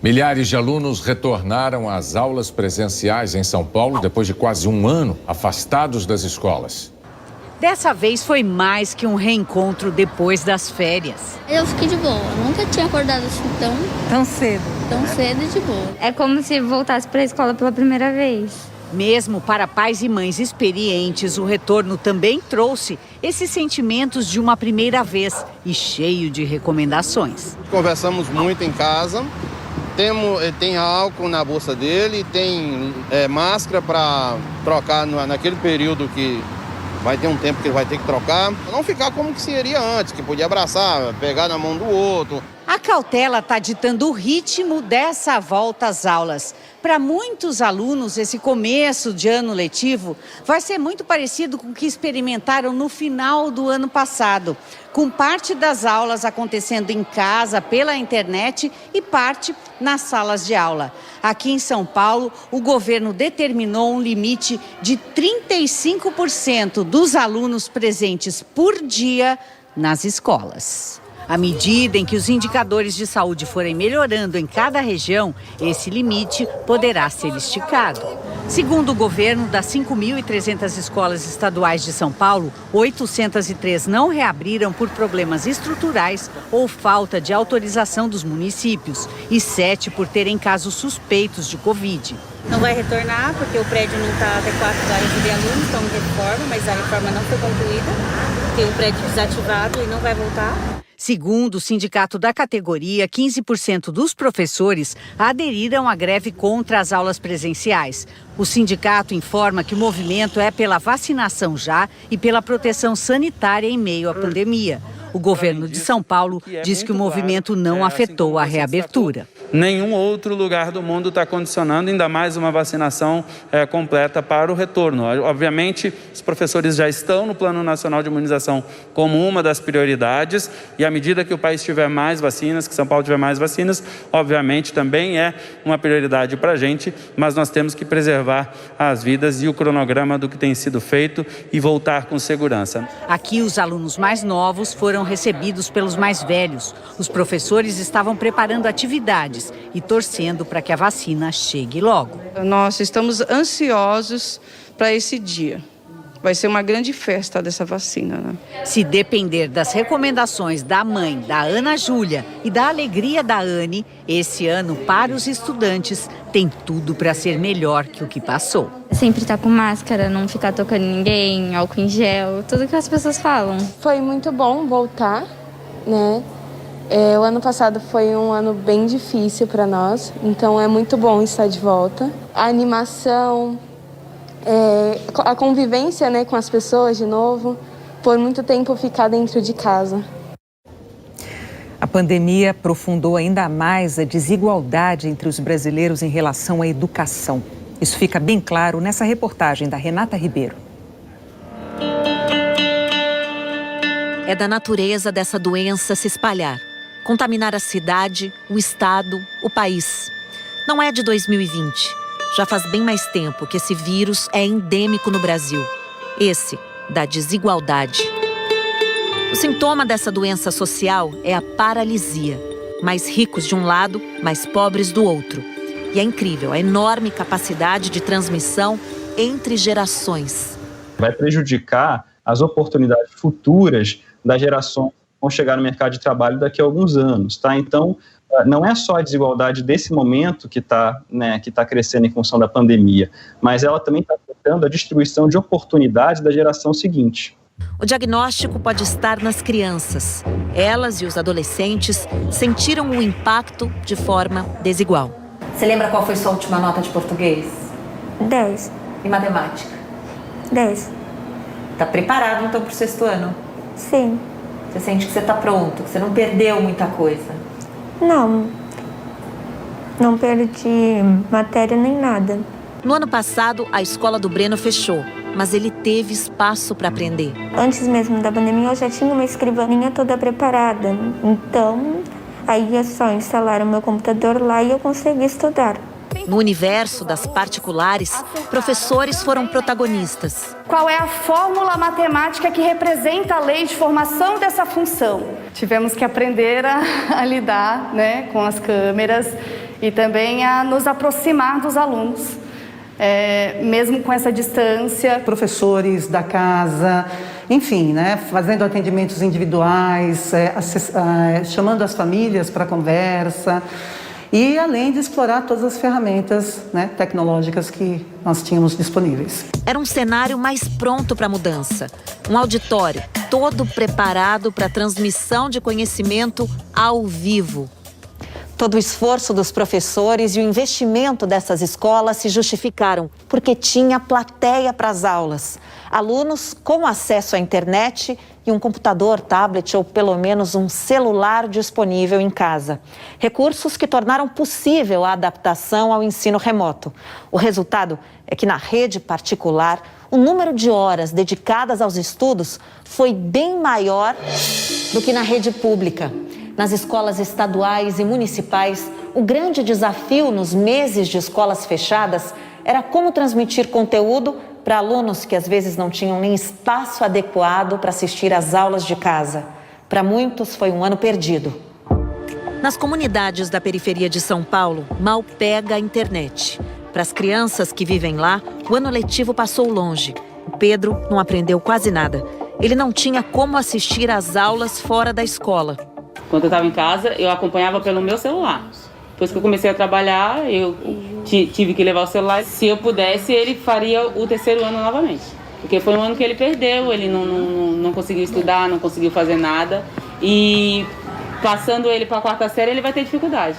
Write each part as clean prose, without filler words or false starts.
Milhares de alunos retornaram às aulas presenciais em São Paulo depois de quase um ano afastados das escolas. Dessa vez foi mais que um reencontro depois das férias. Eu fiquei de boa, nunca tinha acordado assim tão cedo e de boa. É como se voltasse para a escola pela primeira vez. Mesmo para pais e mães experientes, o retorno também trouxe esses sentimentos de uma primeira vez e cheio de recomendações. Conversamos muito em casa, tem álcool na bolsa dele, tem máscara para trocar naquele período que vai ter um tempo que ele vai ter que trocar. Não ficar como que seria antes, que podia abraçar, pegar na mão do outro. A cautela está ditando o ritmo dessa volta às aulas. Para muitos alunos, esse começo de ano letivo vai ser muito parecido com o que experimentaram no final do ano passado, com parte das aulas acontecendo em casa, pela internet e parte nas salas de aula. Aqui em São Paulo, o governo determinou um limite de 35% dos alunos presentes por dia nas escolas. À medida em que os indicadores de saúde forem melhorando em cada região, esse limite poderá ser esticado. Segundo o governo, das 5.300 escolas estaduais de São Paulo, 803 não reabriram por problemas estruturais ou falta de autorização dos municípios e 7 por terem casos suspeitos de Covid. Não vai retornar porque o prédio não está adequado para receber alunos, estão em reforma, mas a reforma não foi concluída. Tem o prédio desativado e não vai voltar. Segundo o sindicato da categoria, 15% dos professores aderiram à greve contra as aulas presenciais. O sindicato informa que o movimento é pela vacinação já e pela proteção sanitária em meio à pandemia. O governo de São Paulo diz que o movimento não afetou a reabertura. Nenhum outro lugar do mundo está condicionando ainda mais uma vacinação completa para o retorno. Obviamente, os professores já estão no Plano Nacional de Imunização como uma das prioridades e à medida que o país tiver mais vacinas, que São Paulo tiver mais vacinas, obviamente também é uma prioridade para a gente, mas nós temos que preservar as vidas e o cronograma do que tem sido feito e voltar com segurança. Aqui, os alunos mais novos foram recebidos pelos mais velhos. Os professores estavam preparando atividades e torcendo para que a vacina chegue logo. Nós estamos ansiosos para esse dia. Vai ser uma grande festa dessa vacina, né? Se depender das recomendações da mãe, da Ana Júlia e da alegria da Anne, esse ano, para os estudantes, tem tudo para ser melhor que o que passou. Sempre estar com máscara, não ficar tocando ninguém, álcool em gel, tudo que as pessoas falam. Foi muito bom voltar, né? O ano passado foi um ano bem difícil para nós, então é muito bom estar de volta. A animação, a convivência, né, com as pessoas de novo, por muito tempo ficar dentro de casa. A pandemia aprofundou ainda mais a desigualdade entre os brasileiros em relação à educação. Isso fica bem claro nessa reportagem da Renata Ribeiro. É da natureza dessa doença se espalhar, contaminar a cidade, o estado, o país. Não é de 2020. Já faz bem mais tempo que esse vírus é endêmico no Brasil. Esse da desigualdade. O sintoma dessa doença social é a paralisia. Mais ricos de um lado, mais pobres do outro. E é incrível a enorme capacidade de transmissão entre gerações. Vai prejudicar as oportunidades futuras das gerações que vão chegar no mercado de trabalho daqui a alguns anos, tá? Então, não é só a desigualdade desse momento que está crescendo em função da pandemia, mas ela também está afetando a distribuição de oportunidades da geração seguinte. O diagnóstico pode estar nas crianças. Elas e os adolescentes sentiram o impacto de forma desigual. Você lembra qual foi sua última nota de português? 10. E matemática? 10. Tá preparado então para o 6º ano? Sim. Você sente que você está pronto, que você não perdeu muita coisa? Não perdi matéria nem nada. No ano passado, a escola do Breno fechou, mas ele teve espaço para aprender. Antes mesmo da pandemia, eu já tinha uma escrivaninha toda preparada. Então, aí é só instalar o meu computador lá e eu consegui estudar. No universo das particulares, professores foram protagonistas. Qual é a fórmula matemática que representa a lei de formação dessa função? Tivemos que aprender a lidar, né, com as câmeras e também a nos aproximar dos alunos, mesmo com essa distância. Professores da casa, enfim, né, fazendo atendimentos individuais, chamando as famílias para conversa. E além de explorar todas as ferramentas, né, tecnológicas que nós tínhamos disponíveis. Era um cenário mais pronto para a mudança. Um auditório todo preparado para a transmissão de conhecimento ao vivo. Todo o esforço dos professores e o investimento dessas escolas se justificaram, porque tinha plateia para as aulas. Alunos com acesso à internet e um computador, tablet ou pelo menos um celular disponível em casa. Recursos que tornaram possível a adaptação ao ensino remoto. O resultado é que na rede particular, o número de horas dedicadas aos estudos foi bem maior do que na rede pública. Nas escolas estaduais e municipais, o grande desafio nos meses de escolas fechadas era como transmitir conteúdo para alunos que às vezes não tinham nem espaço adequado para assistir às aulas de casa. Para muitos foi um ano perdido. Nas comunidades da periferia de São Paulo, mal pega a internet. Para as crianças que vivem lá, o ano letivo passou longe. O Pedro não aprendeu quase nada. Ele não tinha como assistir às aulas fora da escola. Quando eu estava em casa, eu acompanhava pelo meu celular. Depois que eu comecei a trabalhar, eu tive que levar o celular. Se eu pudesse, ele faria o terceiro ano novamente. Porque foi um ano que ele perdeu, ele não conseguiu estudar, não conseguiu fazer nada. E passando ele para a quarta série, ele vai ter dificuldade.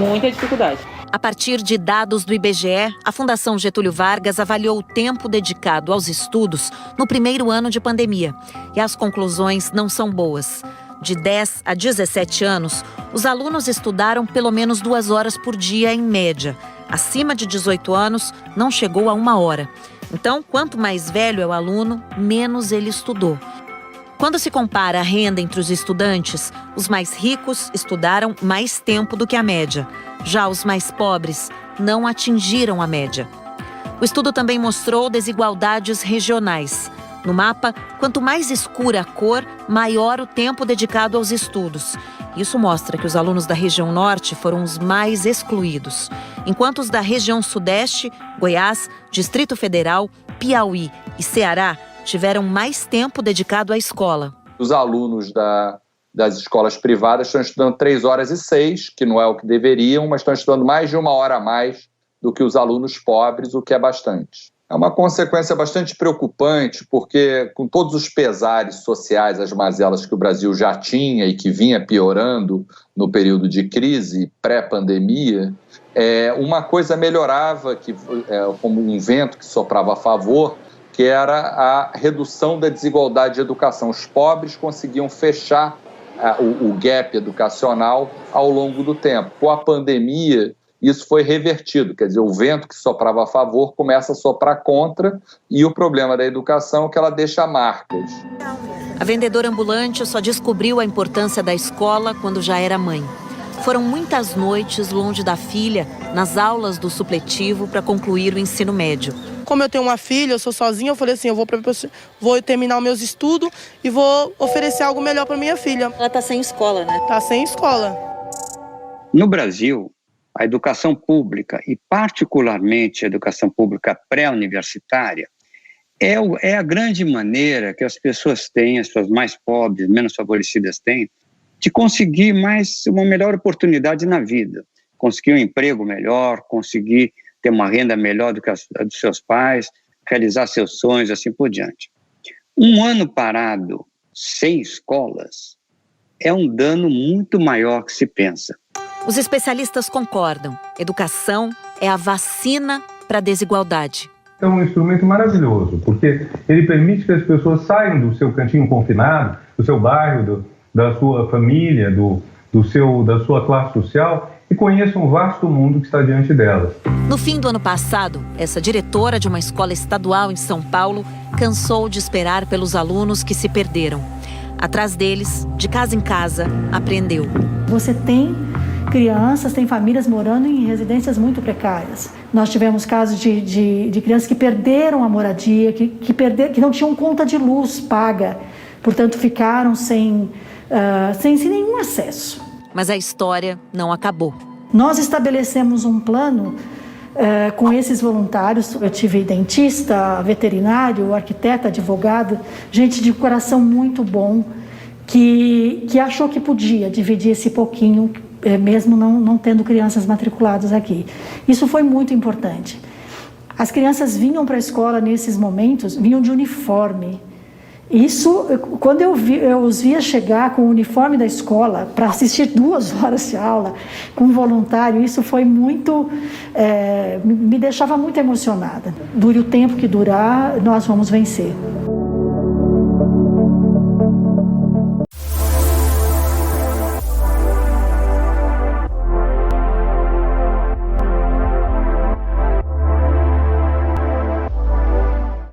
Muita dificuldade. A partir de dados do IBGE, a Fundação Getúlio Vargas avaliou o tempo dedicado aos estudos no primeiro ano de pandemia. E as conclusões não são boas. De 10 a 17 anos, os alunos estudaram pelo menos 2 horas por dia em média. Acima de 18 anos, não chegou a 1 hora. Então, quanto mais velho é o aluno, menos ele estudou. Quando se compara a renda entre os estudantes, os mais ricos estudaram mais tempo do que a média. Já os mais pobres não atingiram a média. O estudo também mostrou desigualdades regionais. No mapa, quanto mais escura a cor, maior o tempo dedicado aos estudos. Isso mostra que os alunos da região norte foram os mais excluídos, enquanto os da região sudeste, Goiás, Distrito Federal, Piauí e Ceará tiveram mais tempo dedicado à escola. Os alunos das escolas privadas estão estudando 3 horas e 6, que não é o que deveriam, mas estão estudando mais de 1 hora a mais do que os alunos pobres, o que é bastante. É uma consequência bastante preocupante, porque com todos os pesares sociais, as mazelas que o Brasil já tinha e que vinha piorando no período de crise, pré-pandemia, uma coisa melhorava, como um vento que soprava a favor, que era a redução da desigualdade de educação. Os pobres conseguiam fechar o gap educacional ao longo do tempo. Com a pandemia, isso foi revertido, quer dizer, o vento que soprava a favor começa a soprar contra, e o problema da educação é que ela deixa marcas. A vendedora ambulante só descobriu a importância da escola quando já era mãe. Foram muitas noites longe da filha, nas aulas do supletivo para concluir o ensino médio. Como eu tenho uma filha, eu sou sozinha, eu falei assim, eu vou terminar os meus estudos e vou oferecer algo melhor para minha filha. Ela está sem escola, né? Está sem escola. No Brasil, a educação pública, e particularmente a educação pública pré-universitária, é a grande maneira que as pessoas têm, as pessoas mais pobres, menos favorecidas têm, de conseguir uma melhor oportunidade na vida. Conseguir um emprego melhor, conseguir ter uma renda melhor do que a dos seus pais, realizar seus sonhos, assim por diante. Um ano parado, sem escolas, é um dano muito maior que se pensa. Os especialistas concordam. Educação é a vacina para a desigualdade. É um instrumento maravilhoso, porque ele permite que as pessoas saiam do seu cantinho confinado, do seu bairro, da sua família, da sua classe social, e conheçam o vasto mundo que está diante delas. No fim do ano passado, essa diretora de uma escola estadual em São Paulo cansou de esperar pelos alunos que se perderam. Atrás deles, de casa em casa, aprendeu. Você tem crianças, tem famílias morando em residências muito precárias. Nós tivemos casos de crianças que perderam a moradia, que não tinham conta de luz paga, portanto ficaram sem nenhum acesso. Mas a história não acabou. Nós estabelecemos um plano com esses voluntários. Eu tive dentista, veterinário, arquiteto, advogado, gente de coração muito bom, que achou que podia dividir esse pouquinho, mesmo não tendo crianças matriculadas aqui. Isso foi muito importante. As crianças vinham para a escola nesses momentos, vinham de uniforme. Isso, quando eu os via chegar com o uniforme da escola para assistir 2 horas de aula com um voluntário, isso foi muito, me deixava muito emocionada. Dure o tempo que durar, nós vamos vencer.